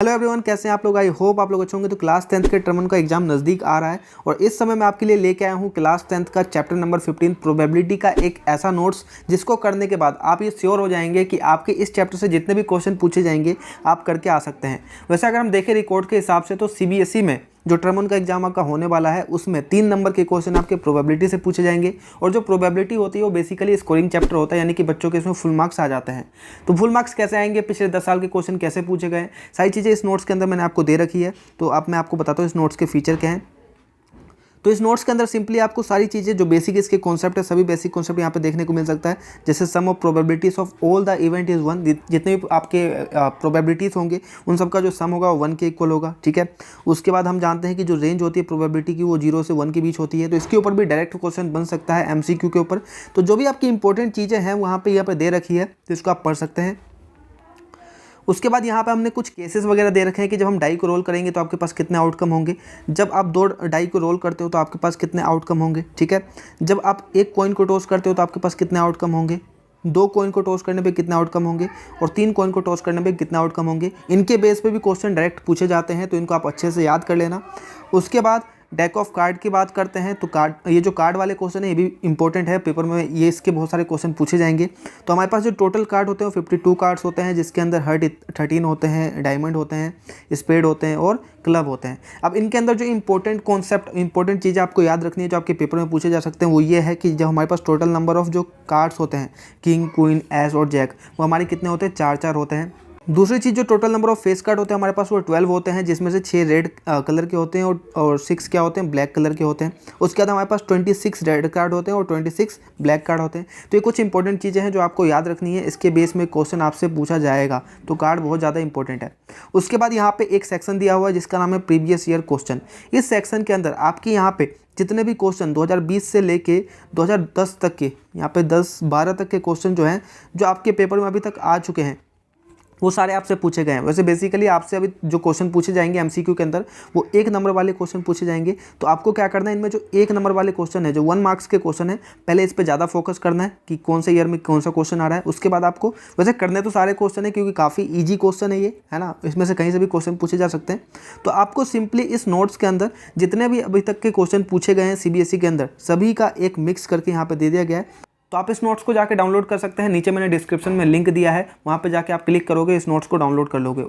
Hello everyone, कैसे हैं आप लोग। आई होप आप लोग अच्छे होंगे। तो क्लास 10th के टर्म 1 का एग्जाम नज़दीक आ रहा है और इस समय मैं आपके लिए लेके आया हूँ क्लास 10th का चैप्टर नंबर 15 प्रोबेबिलिटी का एक ऐसा नोट्स जिसको करने के बाद आप ये श्योर हो जाएंगे कि आपके इस चैप्टर से जितने भी क्वेश्चन पूछे जाएंगे आप करके आ सकते हैं। वैसे अगर हम देखें रिकॉर्ड के हिसाब से तो CBSE में जो टर्म 1 का एग्जाम आपका होने वाला है उसमें 3 नंबर के क्वेश्चन आपके प्रोबेबिलिटी से पूछे जाएंगे और जो प्रोबेबिलिटी होती है वो बेसिकली स्कोरिंग चैप्टर होता है, यानी कि बच्चों के इसमें फुल मार्क्स आ जाते हैं। तो फुल मार्क्स कैसे आएंगे, पिछले 10 साल के क्वेश्चन कैसे पूछे गए, सारी चीज़ें इस नोट्स के अंदर मैंने आपको दे रखी है। तो अब मैं आपको बताता हूँ इस नोट्स के फीचर क्या हैं। तो इस नोट्स के अंदर सिंपली आपको सारी चीज़ें जो बेसिक इसके कॉन्सेप्ट है, सभी बेसिक कॉन्सेप्ट यहाँ पे देखने को मिल सकता है। जैसे sum of probabilities of all the event is 1, जितने भी आपके प्रोबेबिलिटीज़ होंगे उन सब का जो सम होगा वो 1 के इक्वल होगा, ठीक है। उसके बाद हम जानते हैं कि जो रेंज होती है प्रोबेबिलिटी की वो 0 से 1 के बीच होती है। तो इसके ऊपर भी डायरेक्ट क्वेश्चन बन सकता है MCQ के ऊपर। तो जो भी आपकी इंपॉर्टेंट चीज़ें हैं वहाँ पर दे रखी है, तो इसको आप पढ़ सकते हैं। उसके बाद यहाँ पे हमने कुछ केसेस वगैरह दे रखे हैं कि जब हम डाई को रोल करेंगे तो आपके पास कितने आउटकम होंगे, जब आप 2 डाई को रोल करते हो तो आपके पास कितने आउटकम होंगे, ठीक है। जब आप 1 कॉइन को टॉस करते हो तो आपके पास कितने आउटकम होंगे, 2 कॉइन को टॉस करने पे कितने आउटकम होंगे और 3 कॉइन को टॉस करने पे कितने आउटकम होंगे। इनके बेस पे भी क्वेश्चन डायरेक्ट पूछे जाते हैं, तो इनको आप अच्छे से याद कर लेना। उसके बाद डेक ऑफ कार्ड की बात करते हैं तो कार्ड, ये जो कार्ड वाले क्वेश्चन है ये भी इंपॉर्टेंट है पेपर में, ये इसके बहुत सारे क्वेश्चन पूछे जाएंगे। तो हमारे पास जो टोटल कार्ड होते हैं वो 52 कार्ड्स होते हैं, जिसके अंदर हर्ट 13 होते हैं, डायमंड होते हैं, स्पेड होते हैं और क्लब होते हैं। अब इनके अंदर जो इंपॉर्टेंट कॉन्सेप्ट, इंपॉर्टेंट चीज़ें आपको याद रखनी है जो आपके पेपर में पूछे जा सकते हैं, वो ये है कि जब हमारे पास टोटल नंबर ऑफ जो कार्ड्स होते हैं किंग, क्वीन, एस और जैक, वो हमारे कितने होते हैं, 4 होते हैं। दूसरी चीज़ जो total number of face card होते हैं हमारे पास वो 12 होते हैं, जिसमें से 6 रेड कलर के होते हैं और 6 क्या होते हैं, ब्लैक कलर के होते हैं। उसके बाद हमारे पास 26 रेड कार्ड होते हैं और 26 ब्लैक कार्ड होते हैं। तो ये कुछ इंपॉर्टेंट चीज़ें हैं जो आपको याद रखनी है, इसके बेस में क्वेश्चन आपसे पूछा जाएगा। तो कार्ड बहुत ज़्यादा इंपॉर्टेंट है। उसके बाद यहाँ पे एक सेक्शन दिया हुआ है जिसका नाम है प्रीवियस ईयर क्वेश्चन। इस सेक्शन के अंदर आपकी यहाँ पे जितने भी क्वेश्चन 2020 से लेके 2010 तक के, यहाँ पे 10-12 तक के क्वेश्चन जो हैं, जो आपके पेपर में अभी तक आ चुके हैं, वो सारे आपसे पूछे गए हैं। वैसे बेसिकली आपसे अभी जो क्वेश्चन पूछे जाएंगे MCQ के अंदर वो 1 नंबर वाले क्वेश्चन पूछे जाएंगे। तो आपको क्या करना है, इनमें जो 1 नंबर वाले क्वेश्चन है, जो 1 मार्क्स के क्वेश्चन है, पहले इस पर ज़्यादा फोकस करना है कि कौन से ईयर में कौन सा क्वेश्चन आ रहा है। उसके बाद आपको, वैसे करने तो सारे क्वेश्चन है क्योंकि काफ़ी ईजी क्वेश्चन है ये, है ना, इसमें से कहीं से भी क्वेश्चन पूछे जा सकते हैं। तो आपको सिंपली इस नोट्स के अंदर जितने भी अभी तक के क्वेश्चन पूछे गए हैं CBSE के अंदर, सभी का एक मिक्स करके यहाँ पर दे दिया गया है। तो आप इस नोट्स को जाके डाउनलोड कर सकते हैं। नीचे मैंने डिस्क्रिप्शन में लिंक दिया है, वहाँ पे जाके आप क्लिक करोगे, इस नोट्स को डाउनलोड कर लोगे।